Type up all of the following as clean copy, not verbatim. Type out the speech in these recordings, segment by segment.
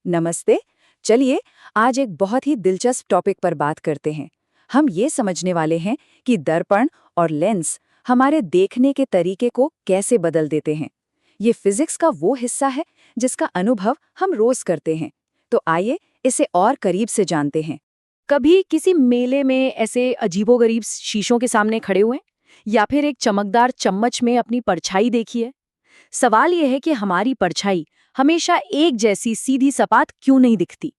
नमस्ते। चलिए आज एक बहुत ही दिलचस्प टॉपिक पर बात करते हैं। हम ये समझने वाले हैं कि दर्पण और लेंस हमारे देखने के तरीके को कैसे बदल देते हैं। ये फिजिक्स का वो हिस्सा है जिसका अनुभव हम रोज करते हैं। तो आइए इसे और करीब से जानते हैं। कभी किसी मेले में ऐसे अजीबोगरीब शीशों के सामने खड़े हुए या फिर एक चमकदार चम्मच में अपनी परछाई देखी है। सवाल यह है कि हमारी परछाई हमेशा एक जैसी सीधी सपाट क्यों नहीं दिखती।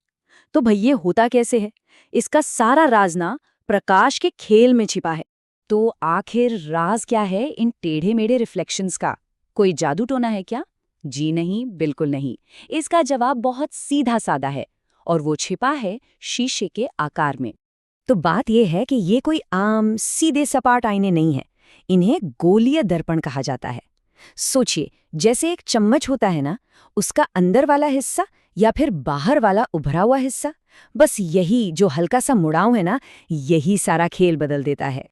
तो भई ये होता कैसे है? इसका सारा राज ना प्रकाश के खेल में छिपा है। तो आखिर राज क्या है इन टेढ़े मेढ़े रिफ्लेक्शंस का? कोई जादू टोना है क्या? जी नहीं, बिल्कुल नहीं। इसका जवाब बहुत सीधा साधा है और वो छिपा है शीशे के आकार में। तो बात यह है कि ये कोई आम सीधे सपाट आईने नहीं है। इन्हें गोलीय दर्पण कहा जाता है। सोचिए, जैसे एक चम्मच होता है ना, उसका अंदर वाला हिस्सा या फिर बाहर वाला उभरा हुआ हिस्सा, बस यही जो हल्का सा मुड़ाव है ना, यही सारा खेल बदल देता है।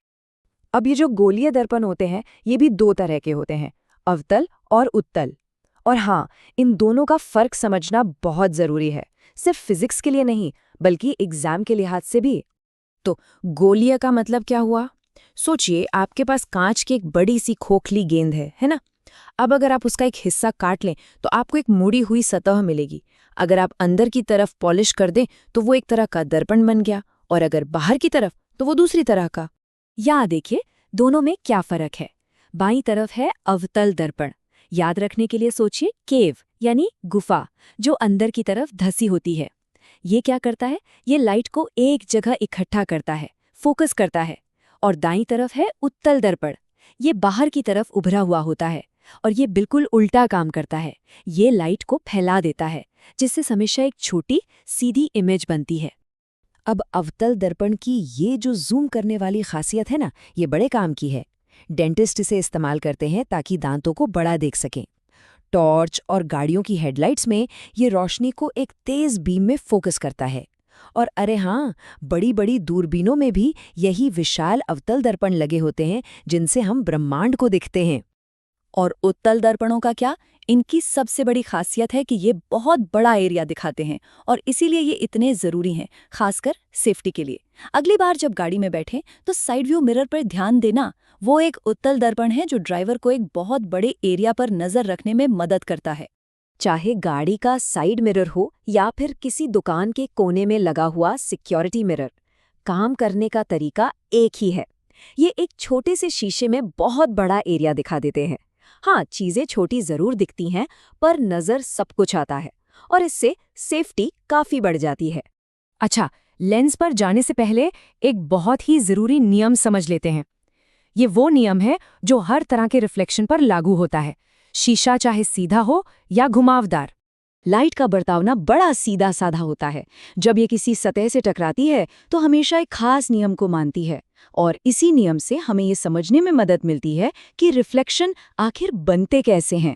अब ये जो गोलीय दर्पण होते हैं ये भी दो तरह के होते हैं, अवतल और उत्तल। और हाँ, इन दोनों का फर्क समझना बहुत जरूरी है, सिर्फ फिजिक्स के लिए नहीं बल्कि एग्जाम के लिहाज से भी। तो गोलीय का मतलब क्या हुआ? सोचिए, आपके पास कांच की एक बड़ी सी खोखली गेंद है ना? अब अगर आप उसका एक हिस्सा काट लें तो आपको एक मुड़ी हुई सतह मिलेगी। अगर आप अंदर की तरफ पॉलिश कर दें तो वो एक तरह का दर्पण बन गया, और अगर बाहर की तरफ तो वो दूसरी तरह का। यहाँ देखिए दोनों में क्या फर्क है। बाईं तरफ है अवतल दर्पण। याद रखने के लिए सोचिए केव यानी गुफा, जो अंदर की तरफ धसी होती है। ये क्या करता है? ये लाइट को एक जगह इकट्ठा करता है, फोकस करता है। और दाईं तरफ है उत्तल दर्पण। ये बाहर की तरफ उभरा हुआ होता है और ये बिल्कुल उल्टा काम करता है। ये लाइट को फैला देता है, जिससे हमेशा एक छोटी सीधी इमेज बनती है। अब अवतल दर्पण की ये जो जूम करने वाली खासियत है ना, ये बड़े काम की है। डेंटिस्ट इसे इस्तेमाल करते हैं ताकि दांतों को बड़ा देख सकें। टॉर्च और गाड़ियों की हेडलाइट्स में ये रोशनी को एक तेज बीम में फोकस करता है। और अरे हाँ, बड़ी बड़ी दूरबीनों में भी यही विशाल अवतल दर्पण लगे होते हैं जिनसे हम ब्रह्मांड को दिखते हैं। और उत्तल दर्पणों का क्या? इनकी सबसे बड़ी खासियत है कि ये बहुत बड़ा एरिया दिखाते हैं और इसीलिए ये इतने ज़रूरी हैं, खासकर सेफ्टी के लिए। अगली बार जब गाड़ी में बैठें तो साइड व्यू मिरर पर ध्यान देना। वो एक उत्तल दर्पण है जो ड्राइवर को एक बहुत बड़े एरिया पर नज़र रखने में मदद करता है। चाहे गाड़ी का साइड मिरर हो या फिर किसी दुकान के कोने में लगा हुआ सिक्योरिटी मिरर, काम करने का तरीका एक ही है। ये एक छोटे से शीशे में बहुत बड़ा एरिया दिखा देते हैं। हाँ, चीजें छोटी जरूर दिखती हैं, पर नजर सब कुछ आता है और इससे सेफ्टी काफी बढ़ जाती है। अच्छा, लेंस पर जाने से पहले एक बहुत ही जरूरी नियम समझ लेते हैं। ये वो नियम है जो हर तरह के रिफ्लेक्शन पर लागू होता है, शीशा चाहे सीधा हो या घुमावदार। लाइट का बर्ताव ना बड़ा सीधा साधा होता है। जब ये किसी सतह से टकराती है तो हमेशा एक खास नियम को मानती है, और इसी नियम से हमें ये समझने में मदद मिलती है कि रिफ्लेक्शन आखिर बनते कैसे हैं।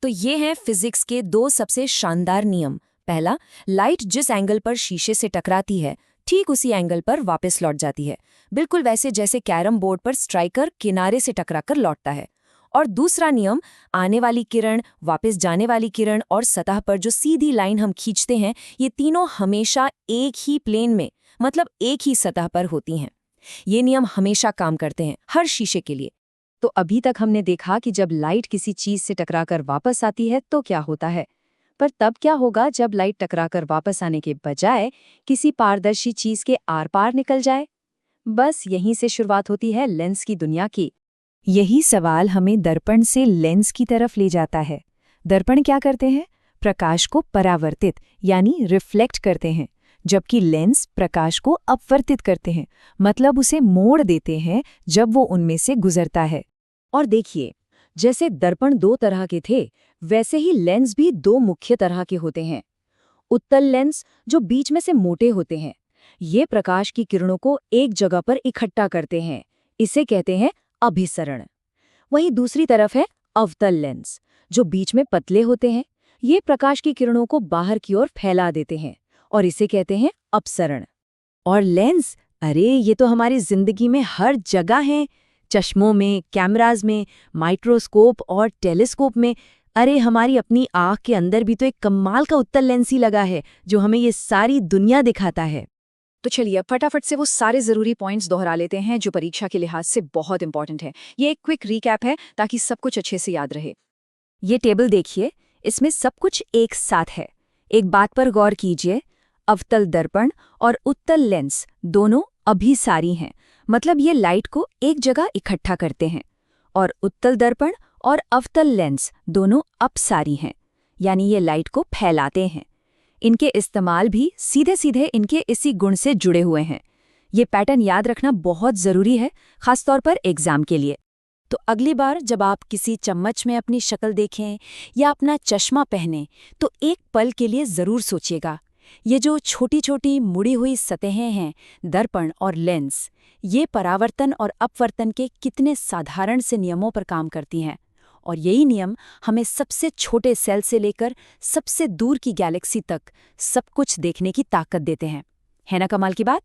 तो ये हैं फिजिक्स के दो सबसे शानदार नियम। पहला, लाइट जिस एंगल पर शीशे से टकराती है ठीक उसी एंगल पर वापस लौट जाती है, बिल्कुल वैसे जैसे कैरम बोर्ड पर स्ट्राइकर किनारे से टकराकर लौटता है। और दूसरा नियम, आने वाली किरण, वापस जाने वाली किरण और सतह पर जो सीधी लाइन हम खींचते हैं, ये तीनों हमेशा एक ही प्लेन में, मतलब एक ही सतह पर होती हैं। ये नियम हमेशा काम करते हैं हर शीशे के लिए। तो अभी तक हमने देखा कि जब लाइट किसी चीज से टकराकर वापस आती है तो क्या होता है, पर तब क्या होगा जब लाइट टकराकर वापस आने के बजाय किसी पारदर्शी चीज के आर पार निकल जाए? बस यहीं से शुरुआत होती है लेंस की दुनिया की। यही सवाल हमें दर्पण से लेंस की तरफ ले जाता है। दर्पण क्या करते हैं? प्रकाश को परावर्तित यानी रिफ्लेक्ट करते हैं, जबकि लेंस प्रकाश को अपवर्तित करते हैं, मतलब उसे मोड़ देते हैं जब वो उनमें से गुजरता है। और देखिए, जैसे दर्पण दो तरह के थे वैसे ही लेंस भी दो मुख्य तरह के होते हैं। उत्तल लेंस जो बीच में से मोटे होते हैं, ये प्रकाश की किरणों को एक जगह पर इकट्ठा करते हैं, इसे कहते हैं अभिसरण। वहीं दूसरी तरफ है अवतल लेंस जो बीच में पतले होते हैं, ये प्रकाश की किरणों को बाहर की ओर फैला देते हैं और इसे कहते हैं अपसरण। और लेंस, अरे ये तो हमारी जिंदगी में हर जगह हैं। चश्मों में, कैमराज में, माइक्रोस्कोप और टेलीस्कोप में, अरे हमारी अपनी आँख के अंदर भी तो एक कमाल का उत्तल लेंस ही लगा है जो हमें ये सारी दुनिया दिखाता है। तो चलिए अब फटाफट से वो सारे ज़रूरी पॉइंट्स दोहरा लेते हैं जो परीक्षा के लिहाज से बहुत इंपॉर्टेंट है। ये एक क्विक रीकैप है ताकि सब कुछ अच्छे से याद रहे। ये टेबल देखिए, इसमें सब कुछ एक साथ है। एक बात पर गौर कीजिए, अवतल दर्पण और उत्तल लेंस दोनों अभिसारी हैं, मतलब ये लाइट को एक जगह इकट्ठा करते हैं। और उत्तल दर्पण और अवतल लेंस दोनों अपसारी हैं, यानी ये लाइट को फैलाते हैं। इनके इस्तेमाल भी सीधे सीधे इनके इसी गुण से जुड़े हुए हैं। ये पैटर्न याद रखना बहुत ज़रूरी है, खासतौर पर एग्जाम के लिए। तो अगली बार जब आप किसी चम्मच में अपनी शक्ल देखें या अपना चश्मा पहनें, तो एक पल के लिए ज़रूर सोचिएगा, ये जो छोटी छोटी मुड़ी हुई सतहें हैं, दर्पण और लेंस, ये परावर्तन और अपवर्तन के कितने साधारण से नियमों पर काम करती हैं। और यही नियम हमें सबसे छोटे सेल से लेकर सबसे दूर की गैलेक्सी तक सब कुछ देखने की ताकत देते हैं। है ना कमाल की बात?